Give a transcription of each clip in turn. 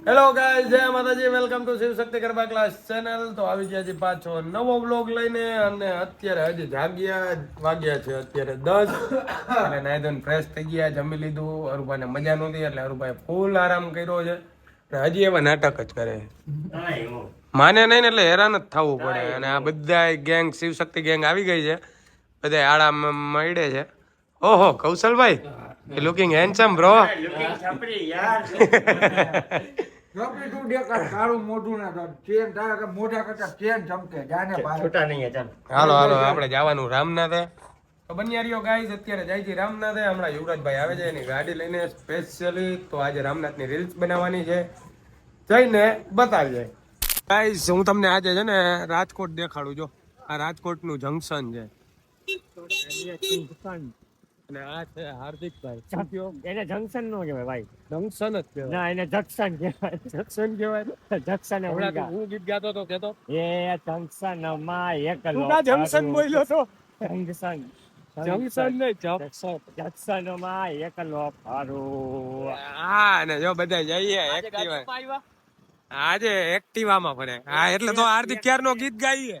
Hello guys, જય માતાજી, welcome to Shiv Shakti garba class channel. તો આવી ગયા છે પાછો નવો બ્લોગ લઈને. અને અત્યારે હજી વાગ્યા છે અત્યારે 10. અને નાઈ ધોઈને ફ્રેશ થઈ ગયા, જમી લીધું. અરુભાઈને મજા નહોતી એટલે અરુભાઈ ફૂલ આરામ કર્યો છે. અને હજી એવા નાટક જ કરે માને નહીં ને, એટલે હેરાન જ થવું પડે. અને આ બધા ગેંગ શિવ શક્તિ ગેંગ આવી ગઈ છે, બધા આડા મળે છે. ઓહો કૌશલભાઈ, લુકિંગ હેન્ડસમ બ્રો. હાલો હાલો, આપણે જવાનું રામનાથે. તો બન્યા ગાઈસ, અત્યારે જાય છે રામનાથે. હમણાં યુવરાજભાઈ આવે છે એની ગાડી લઈને સ્પેશિયલી. તો આજે રામનાથની રીલ્સ બનાવવાની છે, જઈને બતાવીએ ગાઈસ. હું તમને આજે છે ને રાજકોટ દેખાડું. જો આ રાજકોટનું જંકશન છે અને આ છે હાર્દિકભાઈ. એને જંકશન નો કહેવાય ભાઈ, જંકશન જ કહેવાય. ના એને જંકશન કહેવાય. જંકશન કહેવાય. જંકશન હું ગીત ગાતો તો કેતો એ જંકશન માં એક તું કા જંકશન બોલ્યો તો? જંકશન જંકશન નહીં, જંકશન. જંકશન માં એકલો ફરું. હા, ને જો બધા જઈએ એક્ટિવા. આજે એક્ટિવામાં ફરે. હા, એટલે તો હાર્દિક ક્યારનો ગીત ગાઈએ.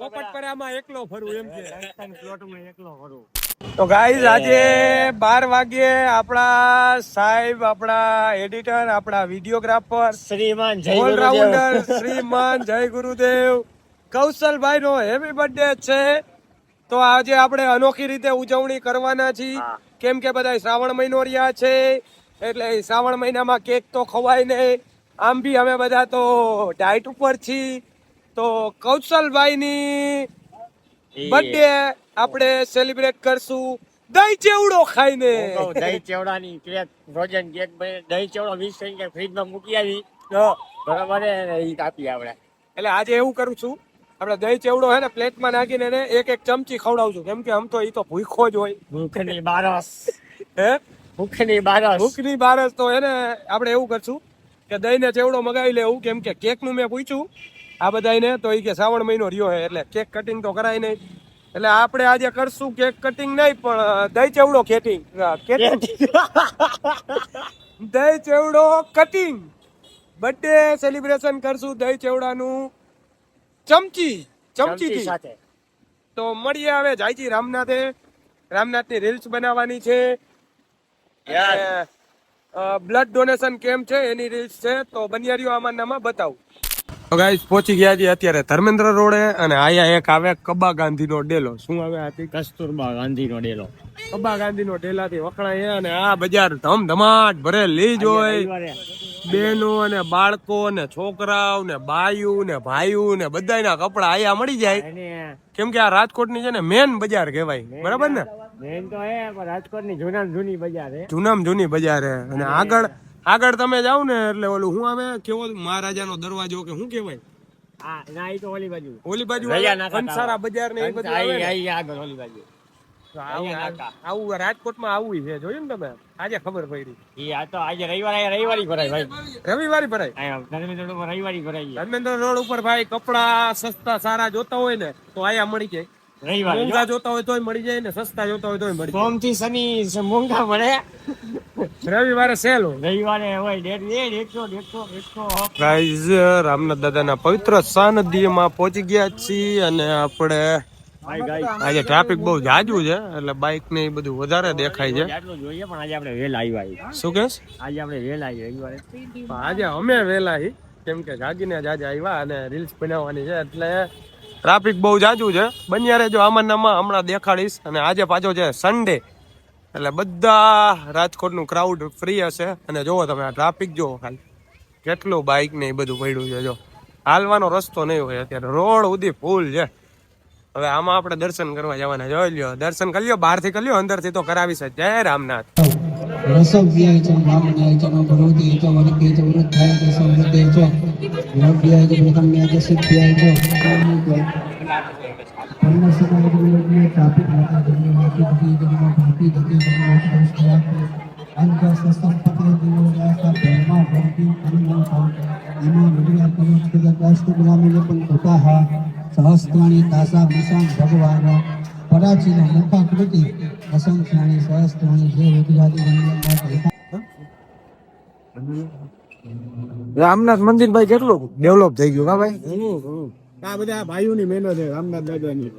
પોપટપરામાં એકલો ફરું એમ કે. પ્લોટમાં એકલો ફરું. તો ગાઈઝ, આજે 12 વાગ્યે આપણા સાહેબ, આપણા એડિટર, આપણા વિડીયોગ્રાફર, શ્રીમાન જય ઓલરાઉન્ડર શ્રીમાન જય ગુરુદેવ કૌશલભાઈ નો હેપી બર્થડે છે. તો આજે આપણે અનોખી રીતે ઉજવણી કરવાના છીએ. કેમ કે બધા શ્રાવણ મહિનો રહ્યા છે, એટલે શ્રાવણ મહિનામાં કેક તો ખવાય નહીં. આમ બી અમે બધા તો ડાયટ ઉપર છીએ. તો કૌશલભાઈની બર્થડે આપણે સેલિબ્રેટ કરશું દહીં ચેવડો ખાઈને. દહીં ચેવડાની કેક, ફ્રોઝન કેક, દહીં ચેવડો 20 કે ફ્રીજમાં મૂકી આવી બરાબર એ કાપી આપણે. એટલે આજે એવું કરું છું, આપણે દહીં ચેવડો હે ને પ્લેટમાં નાખીને એને એક એક ચમચી ખવડાવશું. કેમ કે આમ તો એ તો ભૂખો જ હોય. ભૂખની બારસ, હે ભૂખની બારસ, ભૂખની બારસ. તો એને આપણે એવું કરશું કે દહીં ને ચેવડો મગાવી લેવું. કેમ કે કેકનું મેં પૂછ્યું આ બધાને, તો એ કે શ્રાવણ મહિનો રહ્યો હે એટલે કેક કટિંગ તો કરાય નહીં. એટલે આપણે આજે કરશું કેક કટિંગ નહીં, પણ દહીં ચેવડો ખેટિંગ. દહીં ચેવડો કટિંગ બર્થડે સેલિબ્રેશન કરશું દહીં ચેવડાનું ચમચી સાથે. તો મળીએ હવે જાયજી રામનાથે. રામનાથની રીલ્સ બનાવવાની છે. બ્લડ ડોનેશન કેમ્પ છે એની રીલ્સ છે. તો બનિયારીઓ આમાં બતાવું. તો ગાઈસ, પહોંચી ગયા છીએ અત્યારે ધર્મેન્દ્ર રોડે. અને આયા એક આવે કબા ગાંધીનો ડેલો. શું આવે આથી? કસ્તુરબા ગાંધીનો ડેલો. કબા ગાંધીનો ડેલાથી વખણાય. અને આ બજાર ધમધમાટ ભરેલી જ હોય. બેનો ને બાળકો ને છોકરાઓ ને બાયુ ને ભાઈઓ ને બધાના કપડા આયા મળી જાય. કેમ કે આ રાજકોટની છે ને મેન બજાર કહેવાય. બરાબર ને? મેન તો હે, પણ રાજકોટની જૂનામાં જૂની બજાર હે. જૂનામાં જૂની બજાર હે. અને આગળ તમે જાવ ને એટલે ઓલું શું આવે, કેવો મહારાજાનો દરવાજો કે શું કહેવાય? હા, ના ઈ તો ઓલી બાજુ કંસારા બજાર ને એ બધું આવે ને. આગળ ઓલી બાજુ આવું રાજકોટમાં આવું છે. જોયું ને તમે? આજે ખબર પડી. ઈ આ તો આજે રવિવારી ભરાય ભાઈ. રવિવારે ભરાય. ધર્મેન્દ્ર રોડ રવિવારી ભરાય. ધર્મેન્દ્ર રોડ ઉપર ભાઈ કપડા સસ્તા સારા જોતા હોય ને તો આયા મળી જાય. રવિવારે મોંઘા જોતા હોય તોય મળી જાય ને સસ્તા જોતા હોય તોય મળી જાય. સોમ થી શનિ મોંઘા મળે, રવિવારે સેલ હોય. રવિવારે હોય 100. ગાઈઝ, રામનાથ દાદાના પવિત્ર સાનિધ્યમાં પહોંચી ગયા છીએ. અને આપણે આજે ટ્રાફિક બહુ જાજુ છે એટલે બાઇક ને એ બધું વધારે દેખાય છે. જોઈએ પણ આજે આપણે વેલા આવ્યા. શું કેસ? આજે આપણે વેલા આવ્યા રવિવારે. આજે અમે વેલા હી, કેમ કે જાગીને જ આજે આવ્યા અને રીલ્સ બનાવવાની છે એટલે ટ્રાફિક બહુ જાજુ છે. બન્યા રહેજો આમાં હમણાં દેખાડીશ. અને આજે પાછો છે સન્ડે એટલે બધા રાજકોટનું ક્રાઉડ ફ્રી હશે. અને જોવો તમે આ ટ્રાફિક જોવો ખાલી કેટલું બાઇક ને એ બધું પડ્યું છે. જો હાલવાનો રસ્તો નહીં હોય અત્યારે, રોડ સુધી ફૂલ છે. હવે આમાં આપણે દર્શન કરવા જવાના. જોઈ લ્યો, દર્શન કરી લ્યો, બહારથી કરી લ્યો, અંદરથી તો કરાવીશ. જય રામનાથ. સહસ્ત્રાણી દાસા નિશાન ભગવાન પરાચીન મુખાકૃતિ અસંખ્યાણી સહસ્ત્રાણી જે ગુજરાતી રામનાથ મંદિર ભાઈ કેટલું ડેવલપ થઈ ગયું કા ભાઈ? આ બધા ભાઈઓની મહેનત છે રામનાથ દાદાની.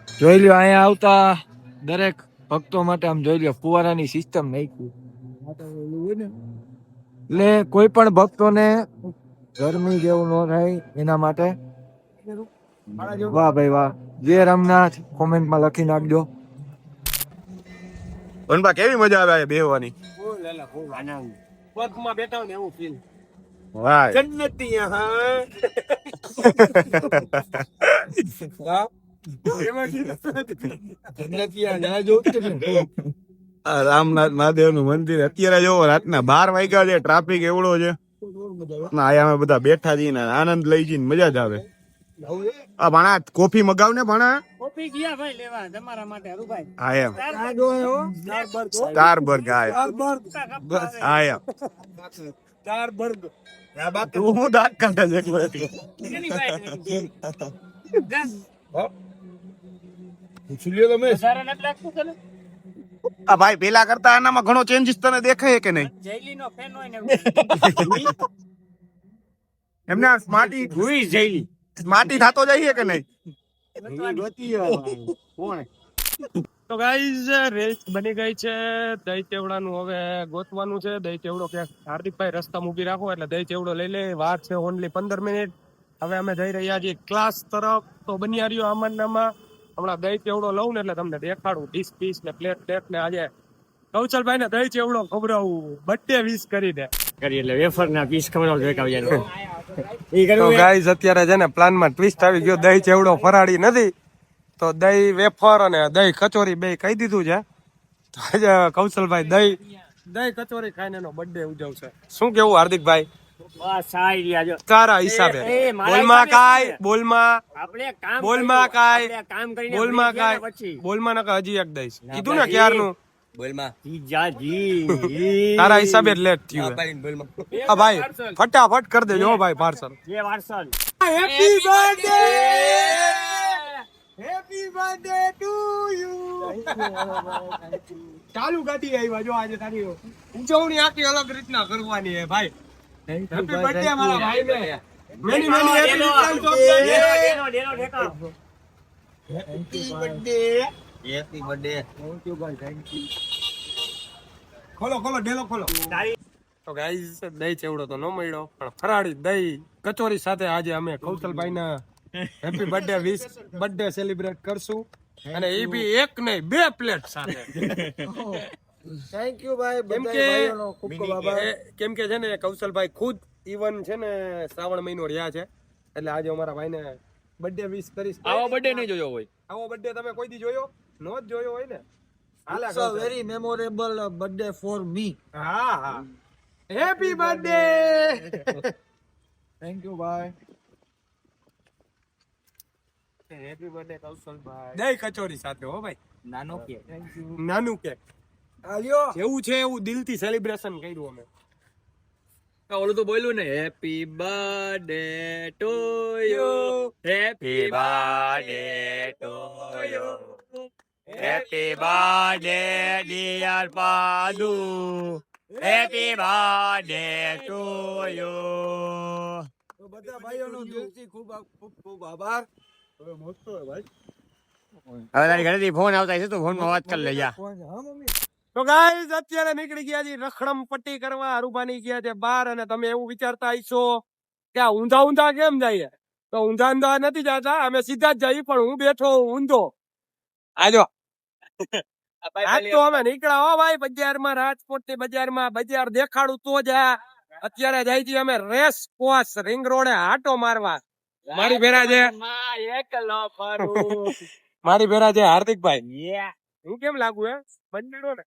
જોઈ લ્યો અહીંયા આવતા દરેક ભક્તો માટે આમ જોઈ લ્યો ફુવારાની સિસ્ટમ નાખી. એટલે કોઈ પણ ભક્તોને ગરમી જેવું ન થાય એના માટે. વાહ ભાઈ વાહ, જય રામનાથ કોમેન્ટમાં લખી નાખજો. વનભા કેવી મજા આવે બેહવાની? પગમાં બેઠા હોય ને એવું ફીલ. વાહ જન્નતી હા. હા? જન્નતી આ ના જોતું ને. આ રામનાથ મહાદેવ નું મંદિર અત્યારે જોવો રાતના 12 વાગ્યા છે, ટ્રાફિક એવડો છે. ના આયા અમે બધા બેઠા છીએ ને આનંદ લઈ જઈને મજા જ આવે. આ ભણા કોફી મગાવ ને ભણા. કોફી ગયા ભાઈ લેવા તમારા માટે હરુભાઈ. હા એમ આ જો હો. ચાર બર્ગ હા એમ. ચાર બર્ગ. તું હું દાંત કાઢે છે એકલો એકલો. પૂછી લ્યો તમે. સારા નથી લાગતું તને? આ ભાઈ પેલા કરતા આનામાં ઘણો ચેન્જીસ તને દેખાય કે નહીં? જૈલી નો ફેન હોય ને એમને આ સ્માર્ટી હુઈ જૈલી સ્માર્ટી થતો જઈએ કે નહીં? તો ગાઈઝ રેસ બની ગઈ છે. દહીં ચેવડાનું હવે ગોતવાનું છે. દહીં ચેવડો ક્યાંક હાર્દિકભાઈ રસ્તા મૂકી રાખો એટલે દહીં ચેવડો લઈ લે. વાર છે ઓનલી 15 મિનિટ. હવે અમે જઈ રહ્યા છીએ ક્લાસ તરફ. તો બન્યા રહ્યો આમાં હમણાં દહીં ચેવડો લઉં ને એટલે તમને દેખાડું ડીશ પીસ ને પ્લેટ ને આજે કૌશલભાઈ ને દહીં ચેવડો ખવડાવું બર્થડે વિશ કરીને. કરી એટલે વેફર ના પીસ ખવડાવ જોઈ કાવ જાય તો ગાઈઝ અત્યારે છે ને પ્લાનમાં ટ્વિસ્ટ આવી ગયો. દહીં ચેવડો ફરાળી નથી તો દહીં વેફર અને દહીં કચોરી બે કહી દીધું છે. તો આજે કૌશલભાઈ દહીં કચોરી ખાઈને એનો બર્થડે ઉજવશે. શું કેવું હાર્દિકભાઈ? બસ સાઈ રહ્યા જો તારા હિસાબે બોલમાં કાય બોલમાં આપણે કામ બોલમાં કાય કામ કરીને બોલમાં ફ્રી ગયા કાય પછી બોલમાં નકા હજી એક દઈશ કીધું ને ક્યારનું. જીજાજી તારા હિસાબે જ લેટ થયું હે. હા ભાઈ ફટાફટ કરી દેજો હો ભાઈ પાર્સલ. જે વારસલ happy birthday happy birthday to you. ચાલુ ગાડી આવ્યા જો આજે તારી ઉજવણી આખી અલગ રીતના કરવાની હે ભાઈ. હેપી બર્થડે મારા ભાઈને. Many many happy return of the day. ડેનો ઠેકો happy birthday. Happy birthday. Thank you ભાઈ થેન્ક યુ. ખોલો ડેલો ખોલો. તો ગાઈઝ દહીં ચેવડો તો ન મળ્યો પણ ફરાળી દહીં કચોરી સાથે આજે અમે કૌશલભાઈના happy birthday wish birthday celebrate કરશું અને એ બી એક નહીં 2 પ્લેટ સાથે. થેન્ક યુ ભાઈ કેમ બધા કે ભાઈઓનો ખૂબ ખૂબ આભાર. કેમ કે છે ને કૌશલભાઈ ખુદ ઇવન છે ને શ્રાવણ મહિનો રહ્યા છે એટલે આજે અમારા ભાઈને બર્થડે વિશ કરીશ. આવો બર્થડે નહીં જોયો હોય. આવો બર્થડે તમે કોઈ દી જોયો? નો જ જોયો હોય ને. હાલા It's a very memorable birthday for me. હા હેપી બર્થડે. થેન્ક યુ ભાઈ. Happy birthday કૌશલભાઈ. દહીં કચોરી સાથે હો ભાઈ. નાનો કે નાનું કેક આલ્યો જેવું છે એવું દિલથી સેલિબ્રેશન કર્યું અમે. ઓલું તો બોલ્યું ને happy birthday to you happy birthday to you happy birthday dear Padu happy birthday to you. તો બધા ભાઈઓનો દિલથી ખૂબ ખૂબ આભાર. હવે મોટો હે ભાઈ. હવે તારી ઘરેથી ફોન આવતા હશે તો ફોન માં વાત કરી લેજા. હા મમ્મી. તો ગાઈઝ અત્યારે નીકળી ગયા છે રખડમ પટ્ટી કરવા. રૂપાની ગયા છે બહાર અને તમે એવું વિચારતા હશો કે આ ઊંધા કેમ જાય? તો ઊંધા નથી જતા અમે સીધા જ જઈએ પણ હું બેઠો ઊંધો. આજો આજ તો અમે નીકળ્યા હો ભાઈ બજારમાં રાજકોટ ની બજારમાં. બજાર દેખાડું તો જ અત્યારે જાય છે અમે રેસ કોર્સ રિંગ રોડે આટો મારવા. મારી ભેરા છે એકલો ફરું મારી ભેરા છે હાર્દિકભાઈ. હું કેમ લાગુ હે બંનેડો ને